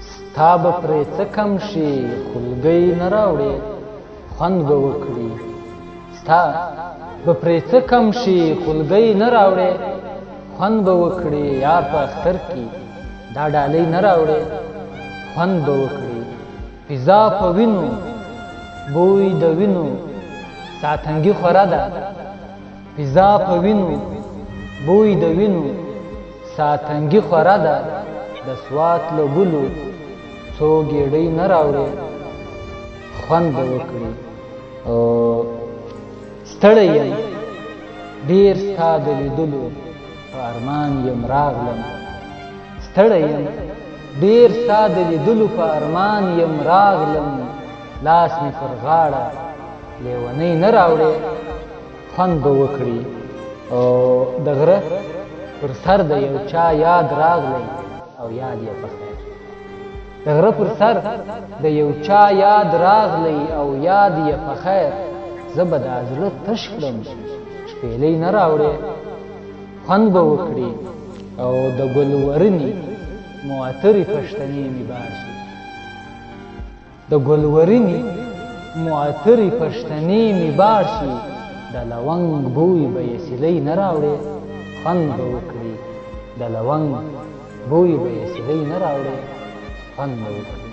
ستا به پرې څه کم شي خولګۍ نه راوړې خوند به وکړي ستا به پرې څه کم شي خولګۍ نه راوړې خوند به وکړي یار په اختر کې دا ډالۍ نه راوړې خوند به وکړي فضا په وینو بوی د وینو ساتنګي خوره ده فضا په وینو بوی د وینو ساتنګي خوره ده د سوات له ګلو څو ګېډۍ نه راوړې خوند به وکړي ستړی یم ډېر ستا د لیدلو په ارمان یم راغلم ستړی یم ډېر ستا د لیدلو په ارمان یم راغلم لاس مې پر غاړه لیونۍ نه راوړې خوند به وکړي د غره پر سر د یو چا یاد راغلی او یاد یې په خیر د غره پر سر د یو چا یاد راغلی او یاد یې په خیر زه به دا زړه تش کړم شپېلۍ نه راوړې خوند به وکړي او د ګلورنې معطرې پښتنې مې بار شي د ګلورنې معطرې پښتنې مې بار شي د لونګ بوی به یې سیلۍ نه راوړې خوند به وکړي د لونګ بوی به یې سیلۍ نه راوړې خوند به وکړي